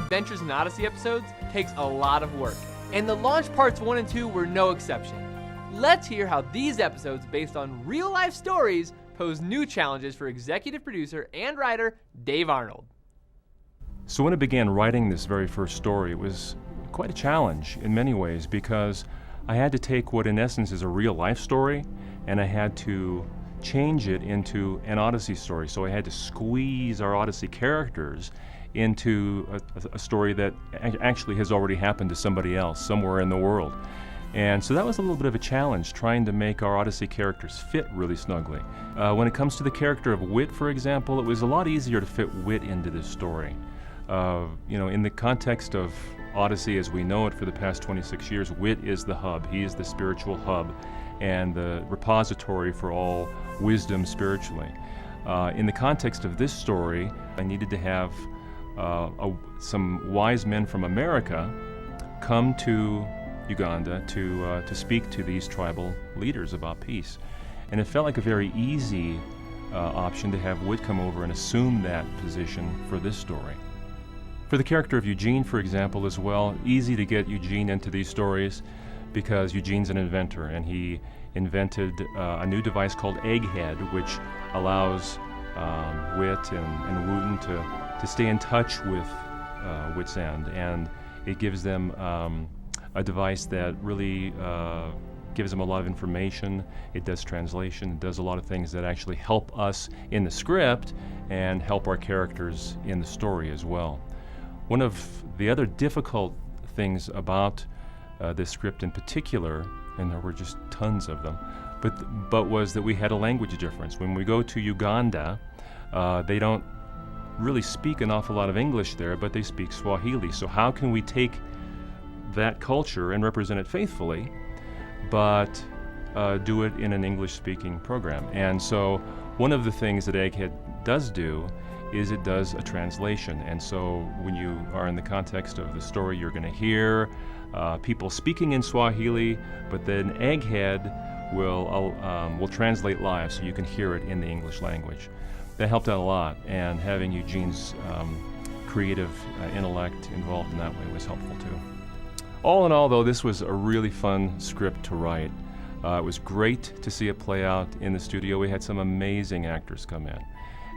Adventures in Odyssey episodes takes a lot of work, and the launch parts 1 and 2 were no exception. Let's hear how these episodes based on real-life stories pose new challenges for executive producer and writer Dave Arnold. So when I began writing this very first story, it was quite a challenge in many ways because I had to take what in essence is a real-life story and I had to change it into an Odyssey story. So I had to squeeze our Odyssey characters into a story that actually has already happened to somebody else somewhere in the world. And so that was a little bit of a challenge, trying to make our Odyssey characters fit really snugly. When it comes to the character of Wit, for example, it was a lot easier to fit Wit into this story. In the context of Odyssey as we know it for the past 26 years, Wit is the hub. He is the spiritual hub and the repository for all wisdom spiritually. In the context of this story, I needed to have some wise men from America come to Uganda to speak to these tribal leaders about peace. And it felt like a very easy option to have Wit come over and assume that position for this story. For the character of Eugene, for example, as well, easy to get Eugene into these stories because Eugene's an inventor and he invented a new device called Egghead, which allows Wit and Wooten to stay in touch with Wit's End, and it gives them a device that really gives them a lot of information. It does translation, it does a lot of things that actually help us in the script and help our characters in the story as well. One of the other difficult things about this script in particular, and there were just tons of them, but was that we had a language difference. When we go to Uganda, they don't really speak an awful lot of English there, but they speak Swahili. So how can we take that culture and represent it faithfully, but do it in an English-speaking program? And so one of the things that Egghead does do is it does a translation. And so when you are in the context of the story, you're going to hear people speaking in Swahili, but then Egghead will translate live so you can hear it in the English language. That helped out a lot, and having Eugene's creative intellect involved in that way was helpful too. All in all, though, this was a really fun script to write. It was great to see it play out in the studio. We had some amazing actors come in.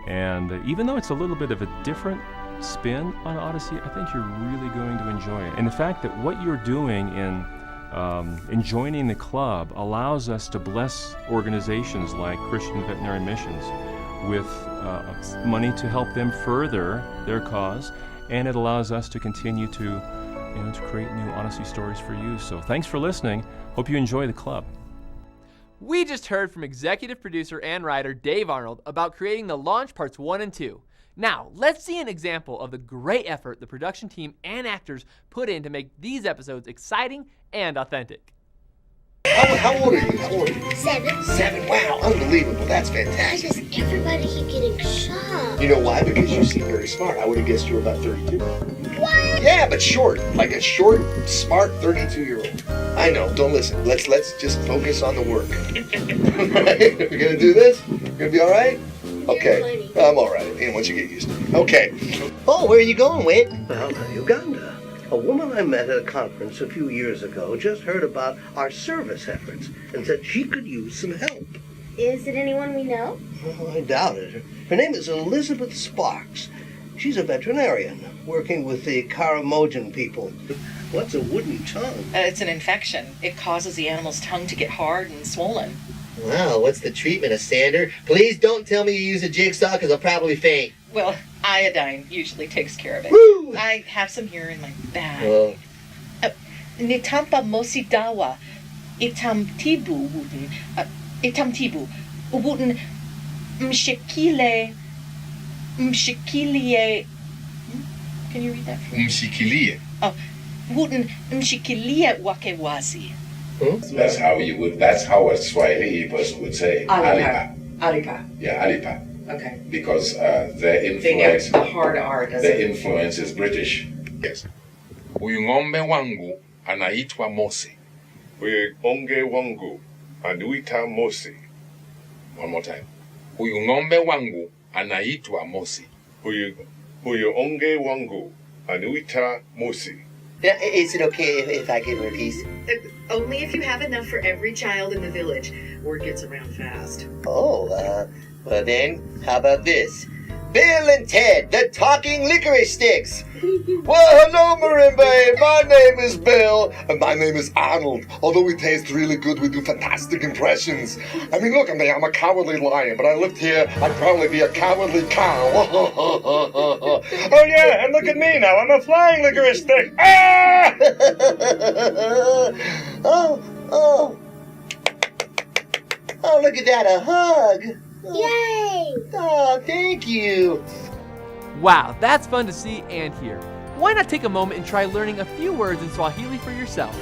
And even though it's a little bit of a different spin on Odyssey, I think you're really going to enjoy it. And the fact that what you're doing in joining the club allows us to bless organizations like Christian Veterinary Missions with money to help them further their cause, and it allows us to continue to create new Odyssey stories for you. So thanks for listening. Hope you enjoy the club. We just heard from executive producer and writer Dave Arnold about creating the launch parts 1 and 2. Now, let's see an example of the great effort the production team and actors put in to make these episodes exciting and authentic. How old are you? 7. 7? Wow, unbelievable. That's fantastic. Because everybody keep getting shot. You know why? Because you seem very smart. I would have guessed you were about 32. What? Yeah, but short. Like a short, smart 32-year-old. I know. Don't listen. Let's just focus on the work. Right? We're going to do this? You're going to be all right? Okay. I'm all right. Once you get used to it. Okay. Oh, where are you going, Wit? Well, to Uganda. A woman I met at a conference a few years ago just heard about our service efforts and said she could use some help. Is it anyone we know? Oh, I doubt it. Her name is Elizabeth Sparks. She's a veterinarian working with the Karamojan people. What's a wooden tongue? It's an infection. It causes the animal's tongue to get hard and swollen. Wow, what's the treatment, a sander? Please don't tell me you use a jigsaw, because I'll probably faint. Well, iodine usually takes care of it. Woo! I have some here in my bag. Well, Nitampa mosidawa, itamtibu wooden, itamtibu, wooden, mshikilie, can you read that for me? Mshikilie. Oh, wooden, mshikilie wakewazi. That's how a Swahili person would say. Alipa. Alipa. Yeah, alipa. Okay. Because their They influence, know the hard R, doesn't their it? influence is British. Yes. Huyu ng'ombe wangu anaitwa Mosi. Huyu onge wangu anaitwa Mosi. One more time. Huyu ng'ombe wangu anaitwa Mosi. Huyu onge wangu Anuita Musi. Now, is it okay if I give her a piece? Only if you have enough for every child in the village. Word gets around fast. Oh, well then, how about this? Bill and Ted, the talking licorice sticks. Well, hello, Marimba. My name is Bill, and my name is Arnold. Although we taste really good, we do fantastic impressions. I mean, look at me. I'm a cowardly lion, but I lived here. I'd probably be a cowardly cow. Oh, yeah, and look at me now. I'm a flying licorice stick. Ah! Oh, look at that, a hug. Yay! Oh, thank you. Wow, that's fun to see and hear. Why not take a moment and try learning a few words in Swahili for yourself?